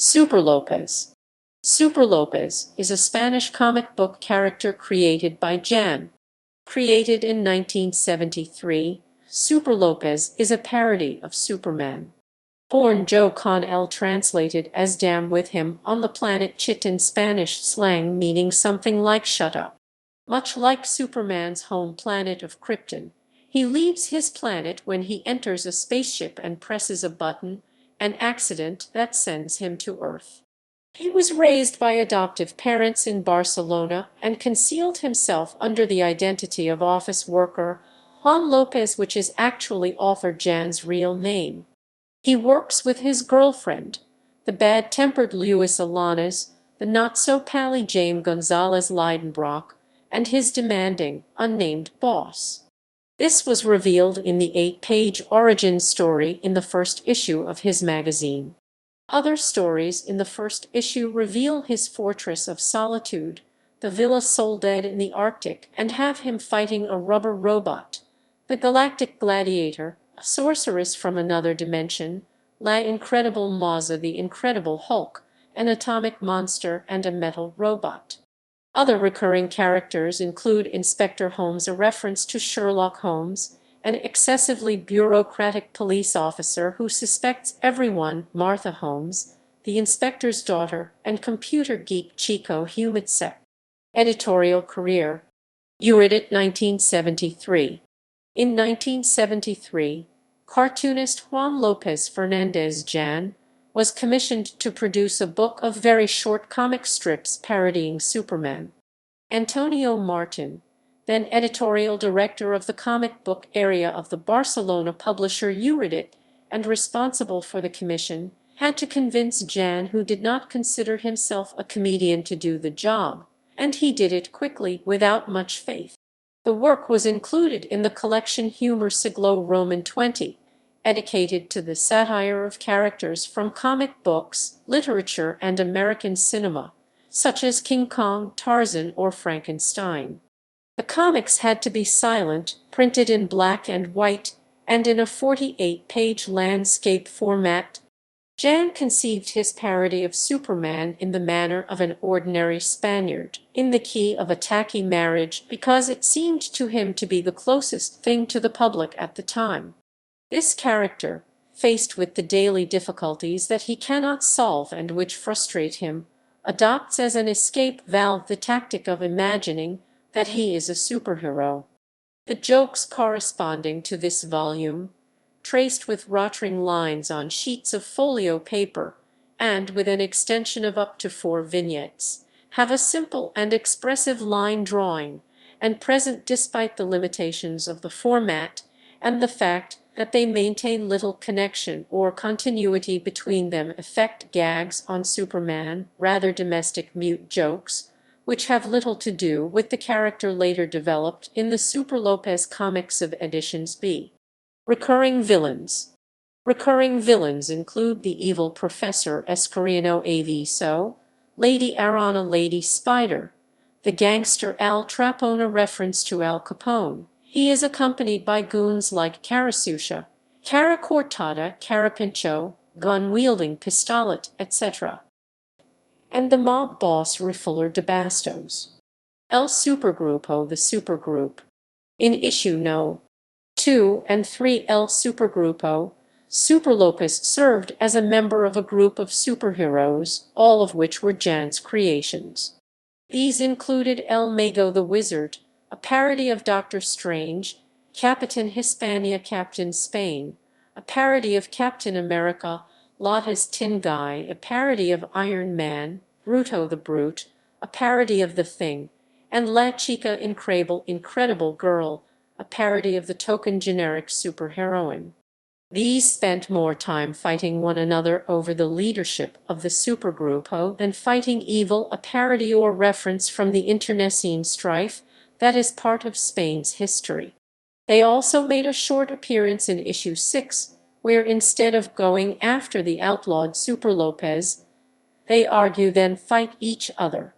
Superlópez. Superlópez is a Spanish comic book character created by Jan. Created in 1973, Superlópez is a parody of Superman. Born Joe con el translated as damn with him on the planet Chitón, Spanish slang meaning something like shut up. Much like Superman's home planet of Krypton, he leaves his planet when he enters a spaceship and presses a button, an accident that sends him to Earth. He was raised by adoptive parents in Barcelona and concealed himself under the identity of office worker Juan López, which is actually author Jan's real name. He works with his girlfriend, the bad-tempered Luisa Lanas, the not-so-pally Jaime González Lidenbrock, and his demanding, unnamed boss. This was revealed in the 8-page origin story in the first issue of his magazine. Other stories in the first issue reveal his fortress of Solitude, the Villa Soledad in the Arctic, and have him fighting a rubber robot, the Galactic Gladiator, a sorceress from another dimension, Incredible Maza, the Incredible Hulk, an atomic monster, and a metal robot. Other recurring characters include Inspector Holmes, a reference to Sherlock Holmes, an excessively bureaucratic police officer who suspects everyone, Martha Holmes, the inspector's daughter, and computer geek Chico Humatsek. Editorial career. Uridit 1973. In 1973, cartoonist Juan López Fernández Jan was commissioned to produce a book of very short comic strips parodying Superman. Antonio Martin, then editorial director of the comic book area of the Barcelona publisher Uridit and responsible for the commission, had to convince Jan, who did not consider himself a comedian, to do the job, and he did it quickly without much faith. The work was included in the collection Humor Siglo Roman 20, dedicated to the satire of characters from comic books, literature, and American cinema, such as King Kong, Tarzan, or Frankenstein. The comics had to be silent, printed in black and white, and in a 48-page landscape format. Jan conceived his parody of Superman in the manner of an ordinary Spaniard, in the key of a tacky marriage, because it seemed to him to be the closest thing to the public at the time. This character, faced with the daily difficulties that he cannot solve and which frustrate him, adopts as an escape valve the tactic of imagining that he is a superhero. The jokes corresponding to this volume, traced with rotring lines on sheets of folio paper, and with an extension of up to 4 vignettes, have a simple and expressive line drawing, and present despite the limitations of the format and the fact that they maintain little connection or continuity between them, effect gags on Superman, rather domestic mute jokes, which have little to do with the character later developed in the Superlópez comics of editions B. Recurring villains. Recurring villains include the evil Professor Escoriano Aviso, Lady Arana, Lady Spider, the gangster Al Trapone, a reference to Al Capone. He is accompanied by goons like Carasusha, Cara Cortada, Carapincho, gun-wielding Pistolet, etc. And the mob boss Refuller de Bastos. El Supergrupo, the Supergroup. In issue No. 2 and 3 El Supergrupo, Superlópez served as a member of a group of superheroes, all of which were Jan's creations. These included El Mago the Wizard, a parody of Doctor Strange, Captain Hispania, Captain Spain, a parody of Captain America, Lotta's Tin Guy, a parody of Iron Man, Bruto the Brute, a parody of The Thing, and La Chica Incredible Girl, a parody of the token generic superheroine. These spent more time fighting one another over the leadership of the Supergrupo than fighting evil, a parody or reference from the internecine strife that is part of Spain's history. They also made a short appearance in issue 6, where instead of going after the outlawed Superlópez, they argue then fight each other.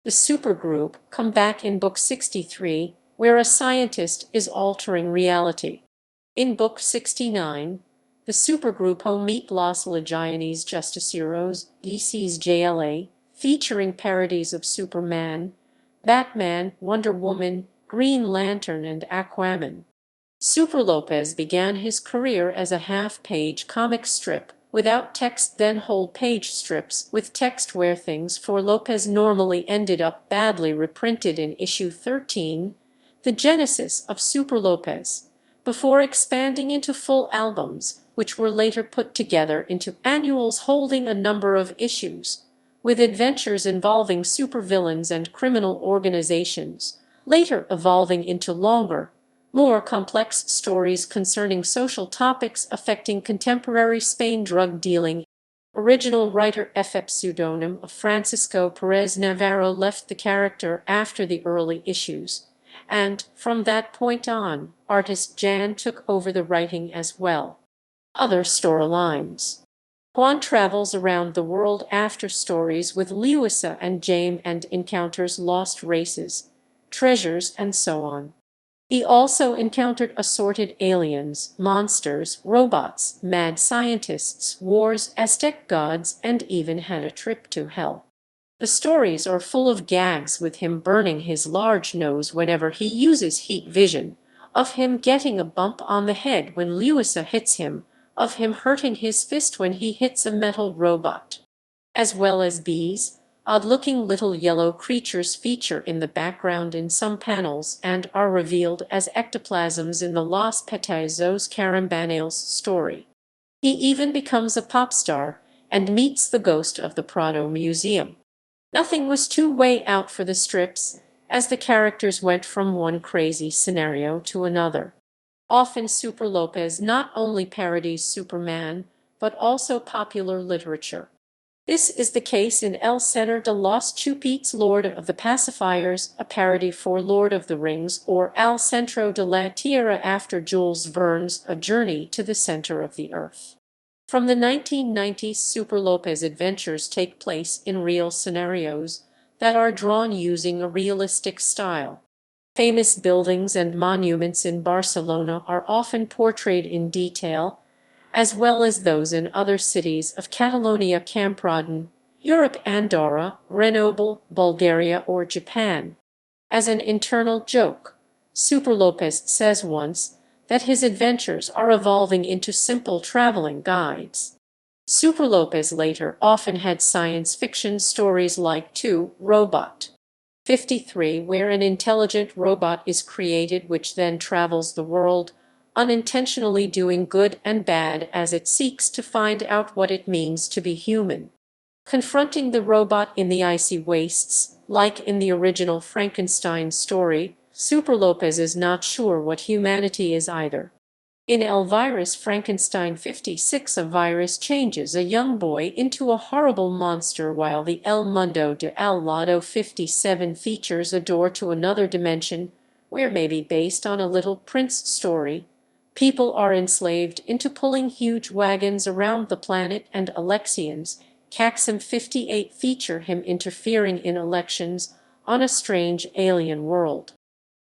The supergroup come back in book 63, where a scientist is altering reality. In book 69, the supergrupo Meet Los Legiones Justicieros, ECs featuring parodies of Superman, Batman, Wonder Woman, Green Lantern, and Aquaman. Superlópez began his career as a half-page comic strip without text, then whole-page strips with text where things for Lopez normally ended up badly reprinted in issue 13, the genesis of Superlópez, before expanding into full albums, which were later put together into annuals holding a number of issues, with adventures involving supervillains and criminal organizations, later evolving into longer, more complex stories concerning social topics affecting contemporary Spain drug dealing. Original writer FF pseudonym of Francisco Perez Navarro left the character after the early issues, and from that point on, artist Jan took over the writing as well. Other storylines. Juan travels around the world after stories with Luisa and Jaime and encounters lost races, treasures, and so on. He also encountered assorted aliens, monsters, robots, mad scientists, wars, Aztec gods, and even had a trip to hell. The stories are full of gags with him burning his large nose whenever he uses heat vision, of him getting a bump on the head when Luisa hits him, of him hurting his fist when he hits a metal robot. As well as bees, odd-looking little yellow creatures feature in the background in some panels and are revealed as ectoplasms in the Los Petizos Carambanales story. He even becomes a pop star and meets the ghost of the Prado Museum. Nothing was too way out for the strips, as the characters went from one crazy scenario to another. Often Superlópez not only parodies Superman, but also popular literature. This is the case in El Centro de los Chupitos, Lord of the Pacifiers, a parody for Lord of the Rings, or Al Centro de la Tierra after Jules Verne's A Journey to the Center of the Earth. From the 1990s, Superlópez adventures take place in real scenarios that are drawn using a realistic style. Famous buildings and monuments in Barcelona are often portrayed in detail, as well as those in other cities of Catalonia, Camprodon, Europe, Andorra, Grenoble, Bulgaria, or Japan. As an internal joke, Superlópez says once that his adventures are evolving into simple traveling guides. Superlópez later often had science fiction stories like 2 Robot 53, where an intelligent robot is created which then travels the world, unintentionally doing good and bad as it seeks to find out what it means to be human. Confronting the robot in the icy wastes, like in the original Frankenstein story, Superlópez is not sure what humanity is either. In El Virus Frankenstein 56, a virus changes a young boy into a horrible monster, while the El Mundo de Al Lado 57 features a door to another dimension, where, maybe based on a Little Prince story, people are enslaved into pulling huge wagons around the planet, and Alexians, Caxim 58 feature him interfering in elections on a strange alien world.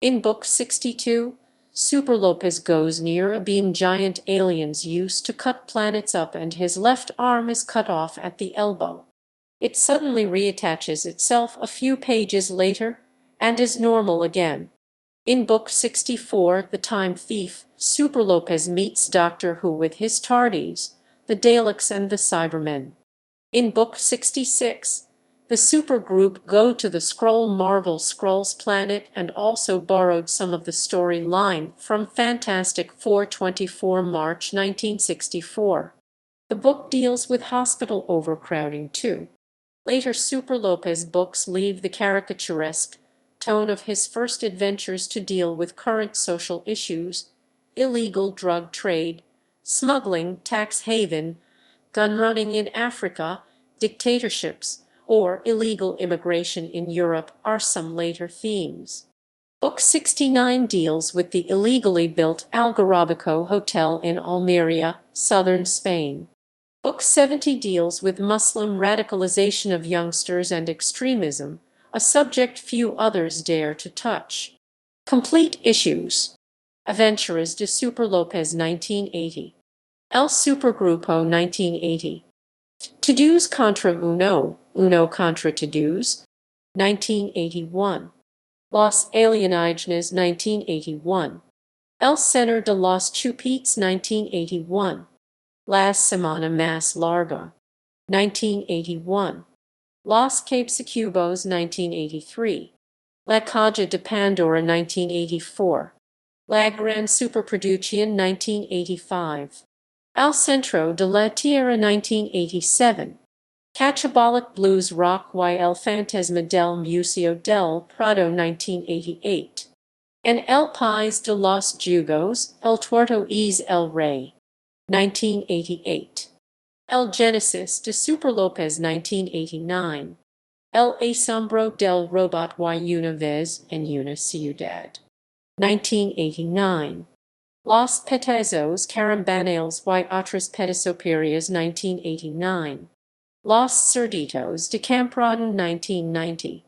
In Book 62, Superlópez goes near a beam giant aliens use to cut planets up, and his left arm is cut off at the elbow. It suddenly reattaches itself a few pages later and is normal again. In Book 64, The Time Thief, Superlópez meets Doctor Who with his Tardies, the Daleks, and the Cybermen. In Book 66, the supergroup go to the Skrull Marvel Skrulls planet and also borrowed some of the storyline from Fantastic Four 24 March 1964. The book deals with hospital overcrowding too. Later Superlópez books leave the caricaturesque tone of his first adventures to deal with current social issues: illegal drug trade, smuggling, tax haven, gun running in Africa, dictatorships, or illegal immigration in Europe are some later themes. Book 69 deals with the illegally built Algarrobico Hotel in Almeria, southern Spain. Book 70 deals with Muslim radicalization of youngsters and extremism, a subject few others dare to touch. Complete issues. Aventuras de Superlópez 1980. El Supergrupo 1980. To-dos contra uno, uno contra to-dos, 1981. Los Alienígenas 1981. El Centro de los Chupitos 1981. La Semana Más Larga, 1981. Los Capesicubos 1983. La Caja de Pandora 1984. La Gran Superproducción 1985. El Centro de la Tierra 1987. Cachabolic Blues Rock y el Fantasma del Museo del Prado 1988. En el País de los Jugos, El Tuerto es el Rey, 1988. El Genesis de Superlópez 1989. El Asombro del Robot y una vez en una ciudad, 1989. Los Petazos Carambanales y otras Petesoperias 1989. Los Cerditos de Campraden 1990.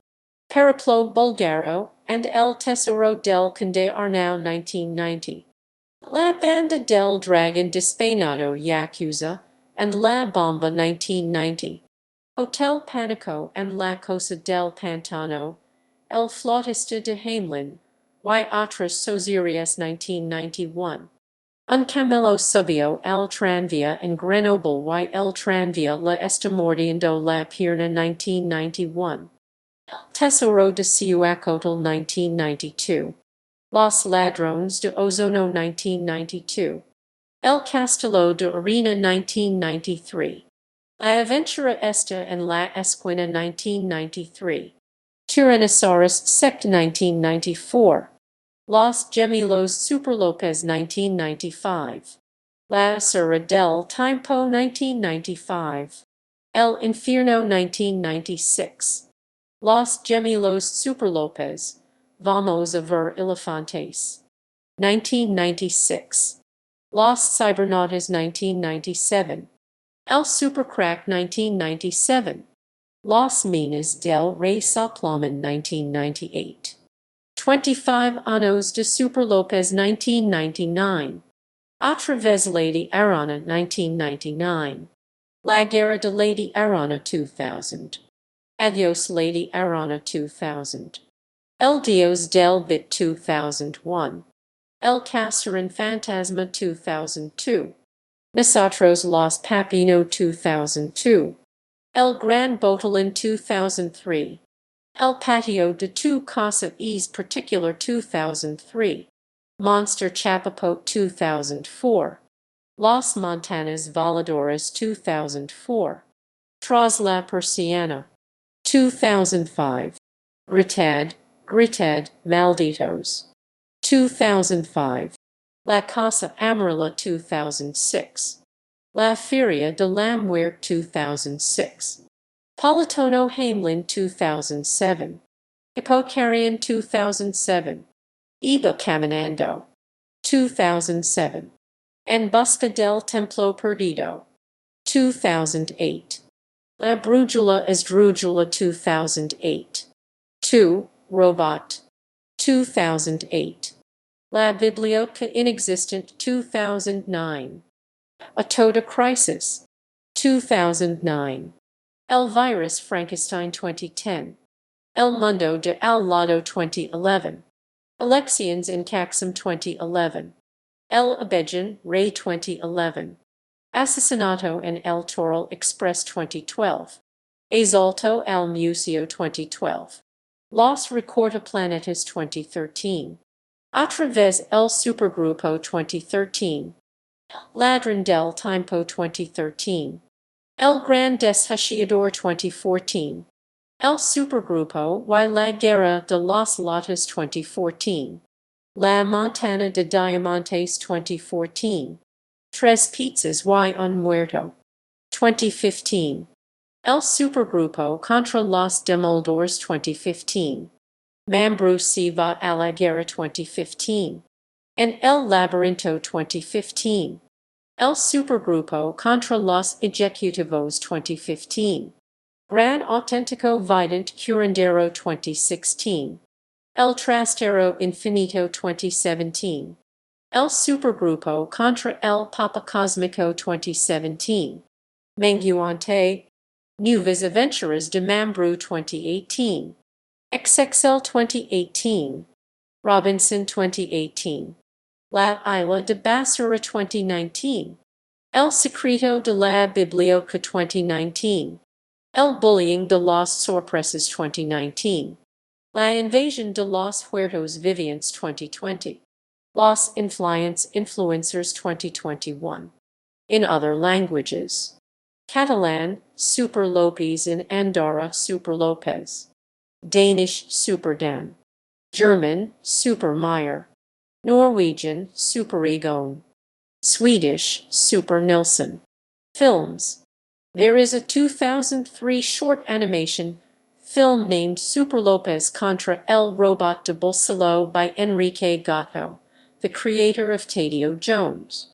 Periplo Bulgaro and El Tesoro del Conde Arnau 1990. La Banda del Dragon Despeinado Yakuza and La Bomba 1990. Hotel Panico and La Cosa del Pantano, El Flautista de Hamelin, y otras Socierias 1991. Un Camelo Subio El Tranvía en Grenoble y El Tranvía La Estamordiendo La Pierna 1991. El Tesoro de Cihuacotl 1992. Los Ladrones de Ozono 1992. El Castello de Arena 1993. La Aventura Esta en la Esquina 1993. Tyrannosaurus Sect 1994. Los Gemelos Superlópez 1995. La Sura del Tiempo 1995. El Infierno 1996. Los Gemelos Superlópez, Vamos a ver elefantes, 1996. Los Cybernautas 1997. El Supercrack 1997. Los Minas del Rey Soploman 1998. 25 Años de Superlópez 1999. Otra vez Lady Arana 1999. La Guerra de Lady Arana 2000. Adios Lady Arana 2000. El Dios del Bit 2001. El Casarín Fantasma 2002. Nosotros los Papino 2002. El Gran Botelin 2003. El Patio de tu Casa es Particular 2003. Monster Chapapote 2004. Los Montanas Voladoras 2004. Tras la Persiana 2005. Gritad, Malditos, 2005. La Casa Amarilla 2006. La Feria de la Muerte 2006. Politono Hamelin 2007. Hippocarian 2007. Iba Caminando 2007. En Busca del Templo Perdido 2008. La Brújula Esdrújula 2008. 2. Robot 2008. La Biblioteca Inexistent 2009. A Toda Crisis 2009. El Virus Frankenstein 2010. El Mundo de Al Lado 2011. Alexians in Caxim 2011. El Abedjan Rey 2011. Asesinato en el Toral Express 2012. Asalto al Museo 2012. Los Recortaplanetas 2013. Otra vez el Supergrupo 2013. Ladrón del Tiempo 2013. El Gran Deshuciador 2014. El Supergrupo y la Guerra de los Lotos 2014. La Montana de Diamantes 2014. Tres Pizzas y un Muerto 2015. El Supergrupo contra los Demoldores 2015. Mambrú se va a la guerra 2015. En El Laberinto 2015. El Supergrupo contra los Ejecutivos 2015. Gran Auténtico Vidente Curandero 2016. El Trastero Infinito 2017. El Supergrupo contra el Papa Cósmico 2017. Menguante. Nuevas Aventuras de Mambrú 2018. XXL 2018. Robinson 2018. La Isla de Basura 2019. El Secreto de la Biblioteca 2019. El Bullying de los Sorpresas 2019. La Invasión de los Huertos Vivientes 2020. Los Influencers 2021. In other languages. Catalan, Superlópez. In Andorra, Superlópez. Danish, Superdan. German, Supermeyer. Norwegian, Superegon. Swedish, Super Nilsson. Films. There is a 2003 short animation film named Superlópez contra el Robot de Bolsillo by Enrique Gatto, the creator of Tadio Jones.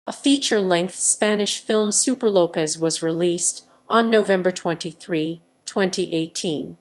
A feature-length Spanish film Superlópez was released on November 23, 2018.